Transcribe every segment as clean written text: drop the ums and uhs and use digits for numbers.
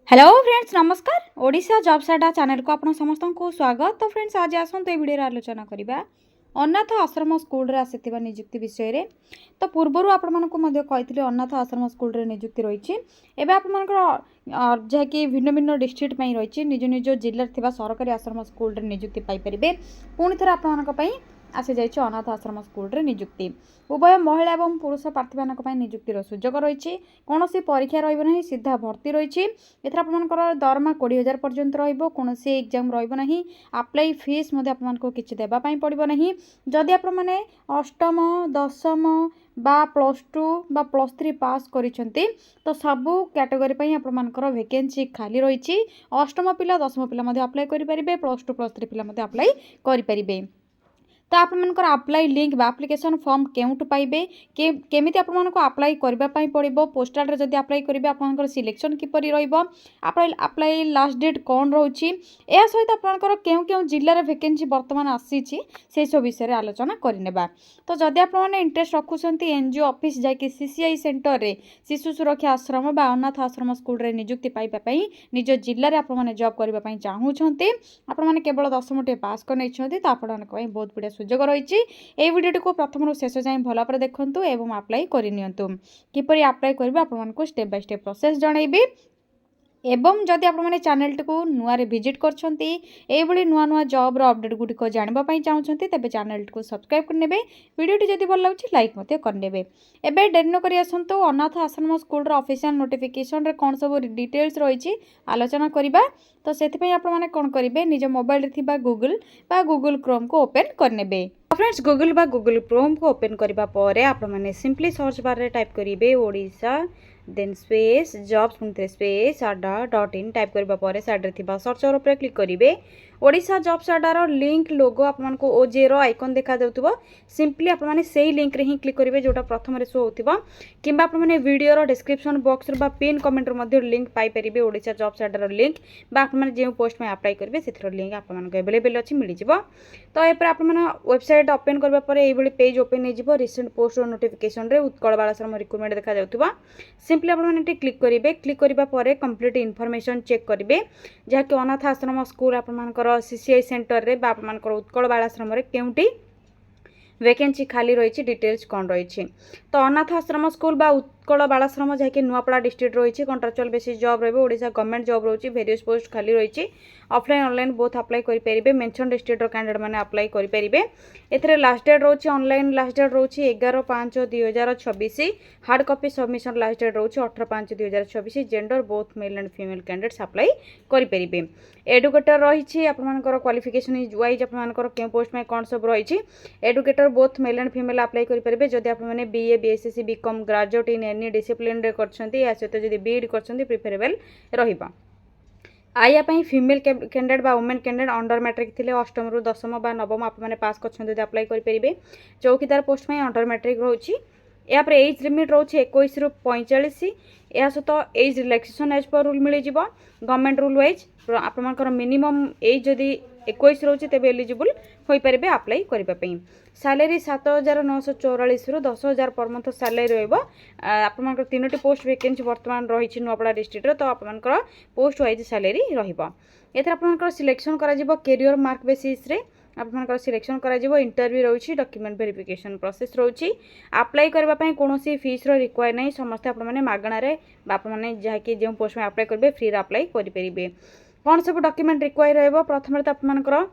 Hello friends नमस्कार Odisha jobs अड्डा channel को आपण समस्त को स्वागत। तो फ्रेंड्स आज आसतु ए वीडियो आलोचना करिबा अनाथ आश्रम स्कूल रे आसीथिबा नियुक्ति विषय रे। तो पूर्वरु आपण मानको मध्ये कहिथिले अनाथ आश्रम स्कूल रे नियुक्ति रहिछि। एबे आपण मानकर जे कि भिन्न भिन्न डिस्ट्रिक्ट पई रहिछि निज निज जिल्ला थिबा सरकारी आश्रम स्कूल रे नियुक्ति पाई परिबे। पुणी थरा आपण मानक पई आसी जाइछि अनाथ आश्रम स्कूल रे नियुक्ति। उभय महिला एवं पुरुष प्रार्थी मानक पई नियुक्तिर सुजोग रहिछि। कोनोसी परीक्षा रहइबो नाही, सीधा भर्ती रहिछि। एथरा आपनकर दरमा 20,000 पर्यंत रहिबो। कोनोसी एग्जाम रहिबो नाही। अप्लाई फीस मध्ये आपनको किछि देबा पई पड़िबो नाही। जदि आपण माने अष्टम दशम बा +2 बा +3 पास करिसंती तो सबु कैटेगरी पई आपण मानकर वैकेंसी खाली रहिछि। अष्टम पिला दशम पिला मध्ये अप्लाई करि परिबे, +2 +3 पिला मध्ये अप्लाई करि परिबे। तो आपनकर अप्लाई लिंक बा एप्लिकेशन फॉर्म केउटु पाइबे केमिति आपनको अप्लाई करबा पई पड़िबो, पोस्टल रे जदि अप्लाई करिबे आपनकर सिलेक्शन किपरि रहइबो, अप्लाई लास्ट डेट कोन रहउछि, एहा सहित आपनकर केउ केउ जिल्ला रे वैकेंसी वर्तमान आसीछि से सब विषय रे आलोचना करिनेबा। तो जदि आपण माने इंटरेस्ट रखुसंती एनजीओ ऑफिस जाय कि सीसीआई सेंटर रे शिशु सुरक्षा आश्रम बा अनाथ आश्रम स्कूल रे नियुक्ति पाइबा पई निज जिल्ला रे आपण माने जॉब करबा पई चाहूछंती, आपण माने केवल 10 टे पास कर नै छथि तो आपण माने पई बहुत बढिया सुजोग रही। ए वीडियो को प्रथम शेष जाए भल पर देखंतु एवं अप्लाई करनियंतु। किपरि अप्लाई करबे आपण मानकु स्टेप बाय स्टेप प्रोसेस जणाइबे। एवं जदि आपण माने चैनल को नुआ रे विजिट करछंती ए बडी नुआ नुआ जॉब रो अपडेट गुडी को जानबा पई चाहउछंती तबे चैनल को सब्सक्राइब करनेबे। वीडियो टी जदि भल लागछि लाइक मते करनेबे। एबे डेरी न करि आसंतु अनाथ आश्रम स्कूल रो ऑफिशियल नोटिफिकेशन रे कोन सब डिटेल्स रहिछि आलोचना करिबा। तो सेति पई आपण माने कोन करिबे निज मोबाइल रे थिबा गूगल बा गूगल क्रोम को ओपन करनेबे। फ्रेंड्स गूगल बा गूगल क्रोम को ओपन करबा परे आपण माने सिंपली सर्च बार रे टाइप करिबे Odisha then space jobs space अड्डा.in टाइप करबा परे साइड रे थिबा सर्च और ऊपर क्लिक करिबे। ओडिशा जॉब्स अड्डार लिंक लोगो आपन को ओजे रो आइकन देखा देउतबो। सिंपली आपन माने सेही लिंक रे ही क्लिक करिबे जोटा प्रथम रे शो होतिबो, किबा आपन माने वीडियो रो डिस्क्रिप्शन बॉक्स रे बा पिन कमेंट रो मध्ये लिंक पाई परिबे। ओडिशा जॉब्स अड्डार लिंक बा आपन माने जे पोस्ट में अप्लाई करबे सेथरो लिंक आपन माने अवेलेबल अछि मिलि जिवो। तो ए पर आपन माने वेबसाइट ओपन करबा परे ए बडी पेज ओपन हे जिवो। रिसेंट पोस्ट रो नोटिफिकेशन रे उत्कल बालाश्रम रिक्रूटमेंट देखा जाउतबो। सिंपली आपन माने क्लिक करिबे। क्लिक करिबा परे कंप्लीट इन्फॉर्मेशन चेक करिबे जहा कि अनाथ आश्रम स्कूल आपन मानकर सीसीआई सेंटर रे बा आपन मानकर उत्कल बालाश्रम रे केउटी वैकेंसी खाली रही डिटेल्स कौन रही। तो अनाथ आश्रम स्कूल बा उत्कल बालाश्रम जहाँकि नुआपड़ा डिस्ट्रिक्ट रही कंट्राक्चुअल बेसिस जॉब रही ओडिशा गवर्नमेंट जॉब रही वेरियस पोस्ट खाली रही ऑफलाइन ऑनलाइन बोथ अप्लाई करेंगे। मेंशन डिस्ट्रिक्ट कैंडिडेट मैंने अप्लाई करेंगे। एथिरे लास्ट डेट रोचे ऑनलाइन लास्ट डेट रोचे 11/5/2026। Hard copy submission last date रोचे 18/5/2026। Gender both male and female candidates apply करेंगे। एडुकेटर रही आपर क्वालिफिकेशन वाइज आपर क्यों पोस्ट में कौन सब रही educator both male and female apply करेंगे। जदि आपने BA BSc BCom graduate in any discipline रे करछंती या सहित जदि बीएड करछंती प्रिफरेबल रहिबा। आया पई फीमेल कैंडिडेट बा वुमेन कैंडिडेट अंडर मैट्रिक थिले अष्टम रु दशम बा नवम आप माने पास करछंती जदि अप्लाई करि परिबे। चौकीदार पोस्ट में अंडर मैट्रिक रहउची। या पर एज लिमिट रोचे 21 रु 45। या सहित age relaxation age per rule मिल जिवो गवर्नमेंट रूल वाइज। आपनकर मिनिमम एज जदि 21 रोचे तेबे एलिजिबल होई परिबे अप्लाई करिबा पई। सैलरी 7,944 रु 10,000 पर मंथ सैलरी रहइबो। आपनकर तीनोटी पोस्ट वैकेंसी वर्तमान रही नुआपड़ा डिस्ट्रिक्ट रो। तो आपनकर पोस्ट वाइज सैलरी रहिबो। एथरा आपनकर सिलेक्शन करा जिवो कैरियर मार्क बेसिस रे आपनकर सिलेक्शन करा जिवो। इंटरव्यू रही डॉक्यूमेंट वेरिफिकेशन प्रोसेस रही। अप्लाई करबा पई कोनोसी फीस रो रिक्वायर नै। समस्त आप माने मागणा रे बाप माने जहा कि जे पोस्ट में अप्लाई करबे फ्री रे अप्लाई करि परिबे। कौन सब डॉक्यूमेंट रिक्वायर रहइबो प्रथम रे तो आपनकर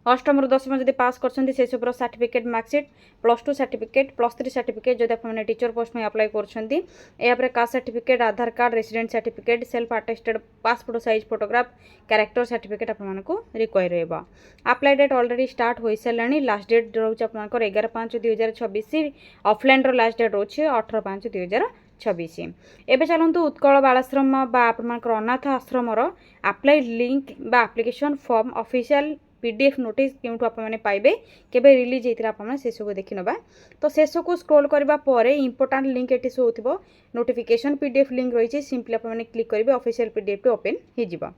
अष्टम रु दशम जदि पास करछंती से सब सर्टिफिकेट मार्कशीट +2 सर्टिफिकेट +3 सर्टिफिकेट जदि आपने टीचर पोस्ट में अप्लाई करछंती या पर caste certificate Aadhaar card resident certificate self attested passport size photograph character certificate आपको रिक्वायर रहइबा। अप्लाई डेट ऑलरेडी स्टार्ट हो सारानी। लास्ट डेट रोचे आपनकर 11/5/2026। ऑफलाइन रो लास्ट डेट रोचे 18/5/2026। एबे चलंतु उत्कल बालाश्रम बा आपनकर अनाथ आश्रम रो अप्लाई लिंक बा application form official PDF notice क्यों आप पाइबे केबे रिलीज होता आप से सब देखी नवा। तो शेष को स्क्रोल करबा परे इंपोर्टेंट लिंक एटी शो होथिबो नोटिफिकेशन पीडीएफ लिंक रही। सिंपली आप क्लिक करेंगे ऑफिशियल पीडीएफ टी ओपन हो जिवो।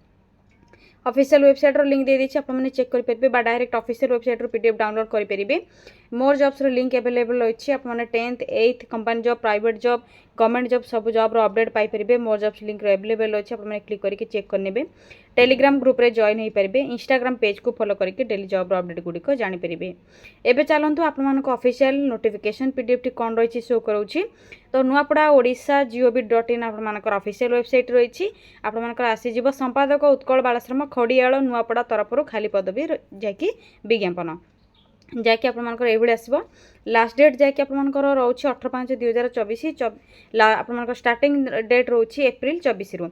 ऑफिशियल वेबसाइट रो लिंक दे देछि आपण माने चेक करि परबे बा डायरेक्ट ऑफिशियल वेबसाइट रो पीडीएफ डाउनलोड करि परिबे। मोर जॉब्स रो लिंक अवेलेबल अछि आपण माने 10th 8th company job private job government job सब जॉब रो अपडेट पाई परिबे। मोर जॉब्स लिंक रो अवेलेबल अछि आपण माने क्लिक करके चेक कर नेबे। टेलीग्राम ग्रुप रे जॉइन होई परिबे। इंस्टाग्राम पेज को फॉलो करके डेली जॉब रो अपडेट गुडी को जानि परिबे। एबे चलंतु आपण मानको ऑफिशियल नोटिफिकेशन पीडीएफ टी कोन रहिछि शो करउछि। तो नुआपड़ा ओडिशा gov.in आपण मानकर ऑफिशियल वेबसाइट रहिछि। आपण मानकर आसी जीव संपादक उत्कल बालाश्रम खड़ियाल नुआपड़ा तरफरु खाली पदवी जाकि विज्ञापन जैकि आपंकर ये आसो लास्ट डेट जैकि आपंकर रोचे 18/5/2024 आप स्टार्टिंग डेट रोचे एप्रिल 24 रु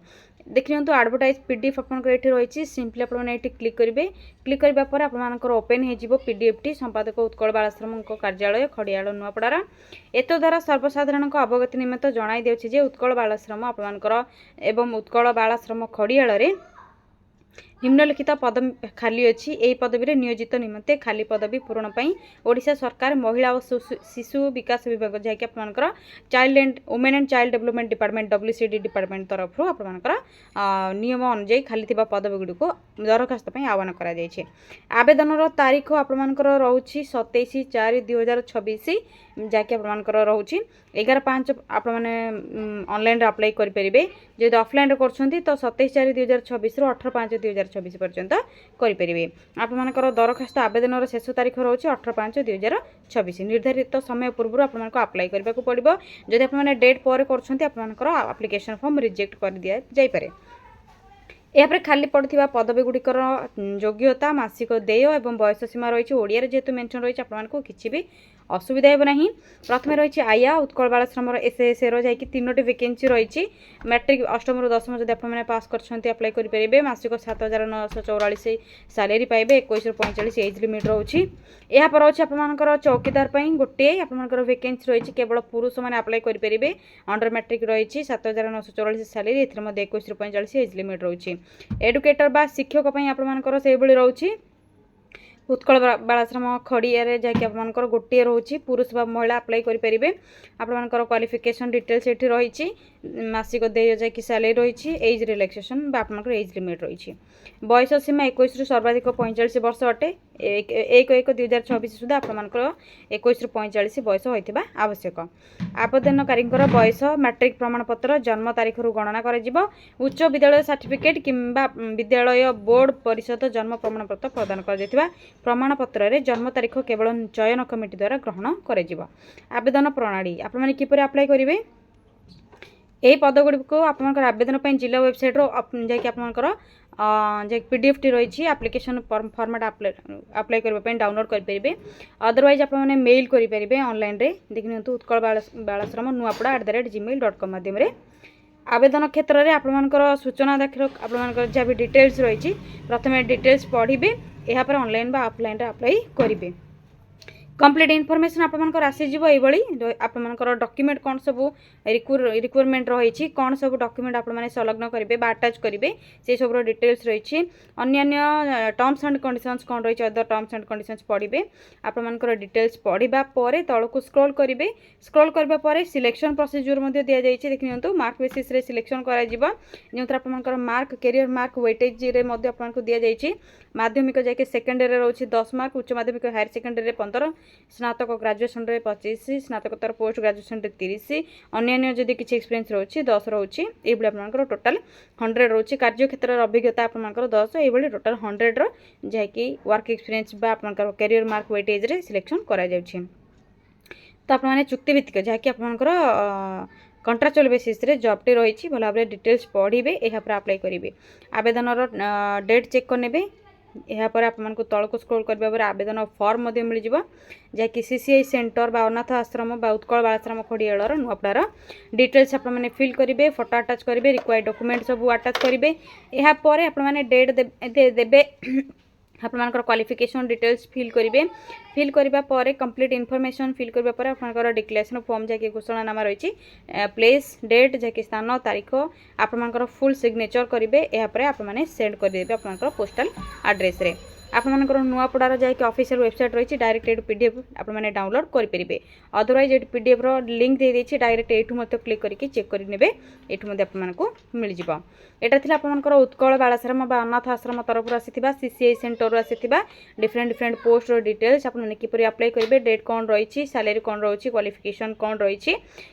देखि नियंतु एडवर्टाइज पीडीएफ आपंकर ये रही सिंपली आपने क्लिक करेंगे। क्लिक करने पर आपंकर ओपेन हो पीडीएफ टी संपादक उत्कल बालाश्रम कार्यालय खड़ियाल नुआपड़ार एत द्वारा सर्वसाधारण अवगति निमित्त जणाई देउछि जे उत्कल बालाश्रम आपंकर एवं उत्कल बालाश्रम खड़ियाल निम्नलिखित पद खाली अच्छी यही पदवी नियोजित निमंते खाली पदवी पूरण पर ओडिशा सरकार महिला और शिशु विकास विभाग जहाँकि आपंकर child and women and child development department WCD department तरफ आपंकर नियम अनुଯାयी खाली पदवी गुड़ी को दरखास्त आह्वान कर आवेदन तारीख आपंकर रोचे 27/4/2026 जहाँकि आपंकर रोचे 11/5 आप ऑनलाइन अप्लाई करेंगे। जो ऑफलाइन कर 27/4/2026 रु 18/5/2026 पर्यंत करेंगे। आपंकर दरखास्त आवेदन शेष तारीख रोचे 18/5/2026 निर्धारित समय पूर्व आपको अप्लाई करने को पड़ो। जदि आपने डेट पर कर आप्लिकेशन फॉर्म रिजेक्ट कर दिया जापे। यहाँ खाली पड़ता पदवी गुड़िकर योग्यता मासिक देय और बयस सीमा रही ओडिया जेहेतु मेंशन रही आपको किसी भी असुविधा हे ना। प्रथम रही आया उत्कल बालाश्रम SSA रही 3टी वैकेंसी रही मैट्रिक अष्टम रु दशम जब आपने पास कर अप्लाई करेंगे। मासिक 7,944 सालेरी पाइबे 21 रु 45 एज लिमिट रोचे। यहाँ पर अच्छे आपर चौकीदार गोटे आपर वैकेंसी रही केवल पुरुष मैंने अप्लाई करेंगे। अंडर मैट्रिक रही 7,944 सालेरी ए 21 रु 45 एज लिमिट रोचे। एडुकेटर बा शिक्षक आपर से रोचे उत्कल बालाश्रम खड़िया जहाँकि आपंकर गोटे रोचे पुरुष बा महिला अप्लाई करेंगे। आपंकर क्वालिफिकेशन डिटेल्स ये रही मासिक देय जैकि सैलरी रही एज रिलैक्सेशन आपंकर एज लिमिट रही बयस सीमा 21 रु सर्वाधिक 45 वर्ष अटे 1/1/2026 सुधा आपंकर 21 रु 45 बयस होता आवश्यक। आवेदनकारी बयस मैट्रिक प्रमाणपत्र जन्म तारीख रु गणना कर उच्च विद्यालय सर्टिफिकेट किंबा विद्यालय बोर्ड परिषद जन्म प्रमाणपत्र प्रदान कर प्रमाणपत्र रे जन्म तारीख केवल चयन कमिटी द्वारा ग्रहण कर आवेदन प्रणाली आपने किपर अप्लाई करेंगे। यही पद गुड़ी को आपंकर आवेदन जिला वेबसाइट जैकि आपंकर पीडीएफ टी रही एप्लिकेशन फॉर्मेट अप्लाई करने डाउनलोड करेंगे। अदरवाइज आपने मेल करेंगे ऑनलाइन रे देखि नियंतु उत्कल बालाश्रम नुआपड़ा @gmail.com माध्यम आवेदन क्षेत्र में आपंकर सूचना दाखिल आपंकर जहाँ भी डिटेल्स रही प्रथम डिटेल्स पढ़े यहाँ पर ऑनलाइन बा ऑफलाइन अप्लाई करेंगे। कंप्लीट इनफॉरमेशन आपंकर आसीज आपंकर डॉक्यूमेंट कौन सब रिक्वायरमेंट रही कौन सब डॉक्यूमेंट आपने संलग्न करेंगे अटैच करेंगे से सब डिटेल्स रही अन्य टर्म्स एंड कंडीशंस कौन रही अदर टर्म्स एंड कंडीशंस पढ़े आपंकर डिटेल्स पढ़ा तल को स्क्रॉल करेंगे। स्क्रॉल करने पर सिलेक्शन प्रोसीजर दि जाए देखिए मार्क बेसिस रे सिलेक्शन कर मार्क कैरियर मार्क वेटेज आपको दि जाए माध्यमिक जैसे सेकेंडरी रोचे 10 मार्क उच्च माध्यमिक हायर सेकेंडरी 15 स्नातक ग्रेजुएशन रे 25 स्नातकोत्तर पोस्ट ग्रेजुएशन रे 30 अन्य जदि किसी एक्सपीरियंस रोचे 10 रोचे ये आपंकर टोटाल 100 रोचे। कार्य क्षेत्र अभिज्ञता आपंकर 10 ये टोटाल 100 रहाँकि वर्क एक्सपीरियंस आपंकर कैरियर मार्क वेटेज रे सिलेक्शन करा जाउछि। तो आपने चुक्तिभित्तिक जहाँकि आपंकर कंट्राक्चुअल बेसिस रे जॉब टे रही भल भाव डिटेल्स पढ़े यहाँ अप्लाई करेंगे। आवेदन डेट चेक करने यहाँ पर आपको तल को स्क्रॉल करने आवेदन फॉर्म मिल जहाँकि CCI सेंटर बा अनाथ आश्रम बा उत्कल बालाश्रम खड़ियाल नुआपड़ार डिटेल्स आपने फिल करेंगे फोटो अटैच करेंगे रिक्वायर्ड डॉक्यूमेंट सब अटैच करेंगे। यहाँ पर आपने डेट देवे आपंकर क्वालिफिकेशन डिटेल्स फिल करेंगे। फिल करने पर कंप्लीट इनफॉरमेशन फिल करने पर आपंकर डिक्लेरेशन फॉर्म जैसे घोषणानामा रही प्लेस डेट जैसे स्थान तारीख आपंकर फुल सिग्नेचर करेंगे। यहाँ पर आपने सेंड करदेवे आपंकर पोस्टल एड्रेस रे ଆପଣମାନଙ୍କର ନୂଆପଡ଼ାର ଯାଇକି ଅଫିସିଆଲ ୱେବସାଇଟ୍ ରହିଛି ଡାଇରେକ୍ଟ ଏଇଠୁ PDF ଆପଣମାନେ ଡାଉନଲୋଡ଼ କରିପାରିବେ। ଅଦରୱାଇଜ୍ ଏଇଠି PDFର ଲିଙ୍କ୍ ଦେଇଦେଇଛି ଡାଇରେକ୍ଟ ଏଇଠୁ ମଧ୍ୟ କ୍ଲିକ୍ କରିକି ଚେକ୍ କରି ନେବେ, ଏଇଠୁ ମଧ୍ୟ ଆପଣମାନଙ୍କୁ ମିଳିଯିବ। ଏଇଟା ଥିଲା ଆପଣଙ୍କର ଉତ୍କଳ ବାଳାଶ୍ରମ ବା ଅନାଥ ଆଶ୍ରମ ତରଫରୁ ଆସିଥିବା CCI ସେଣ୍ଟରରୁ ଆସିଥିବା ଡିଫରେଣ୍ଟ ପୋଷ୍ଟର ଡିଟେଲ୍ସ ଆପଣମାନେ କିପରି ଆପ୍ଲାଏ କରିବେ, ଡେଟ୍ କ'ଣ ରହିଛି, ସାଲାରୀ କ'ଣ ରହିଛି, କ୍ୱାଲିଫିକେସନ୍ କ'ଣ ରହିଛି,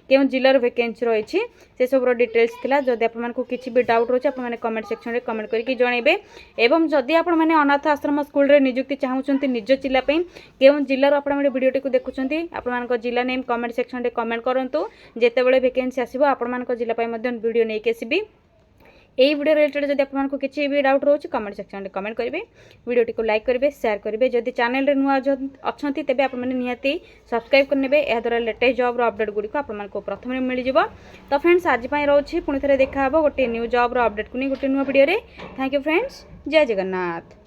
କେଉଁ ଜିଲ୍ଲାର ଭେକେନ୍ସି ରହିଛି, ସେସବୁର ଡିଟେଲ୍ସ ଥିଲା। ଯଦି ଆପଣମାନଙ୍କୁ କିଛି ବି ଡାଉଟ୍ ରହୁଛି ଆପଣମାନେ କମେଣ୍ଟ ସେକ୍ସନରେ କମେଣ୍ଟ କରିକି ଜଣାଇବେ। ଏବଂ ଯଦି ଆପଣମାନେ ଅନାଥ ଆଶ୍ରମ ସ୍କୁଲରେ ନିଯୁକ୍ତି ଚାହୁଁଛନ୍ତି ନିଜ ଜିଲ୍ଲା ପାଇଁ, କେଉଁ ଜିଲ୍ଲାରୁ ଆପଣମାନେ ଭିଡ଼ିଓଟିକୁ ଦେଖୁଛନ୍ତି ଆପଣମାନଙ୍କ ଜିଲ୍ଲା ନେମ୍ କମେଣ୍ଟ ସେକ୍ସନରେ କମେଣ୍ଟ କରନ୍ତୁ। ଯେତେବେଳେ ଭେକେନ୍ସି ଆସିବ ଆପଣମାନଙ୍କ ଜିଲ୍ଲା ପାଇଁ ମଧ୍ୟ ଭିଡ଼ିଓ ନେଇକି ଆସିବି। এই ভিডিও রিলেটেড যদি আপনার কিছু বি ডাউট রয়েছে কমেন্ট সেকশনে কমেন্ট করবে, ভিডিওটি লাইক করবে, সেয়ার করবে। যদি চ্যানেল নুয়া অনেক তেবে আপনার নিহতি সবসক্রাইব করে নেবে, এদ্বারা লেটেস্ট জব্র অপডেট গুড়ি আপনার প্রথমে মিলଯିବ। তো ফ্রেন্ডস আজ রয়েছে পুঁ থে দেখা হব গোटे न्यू जब्र अपडेट को नहीं गोटे नुआ भिडियो। थैंक यू फ्रेंड्स, जय जगन्नाथ।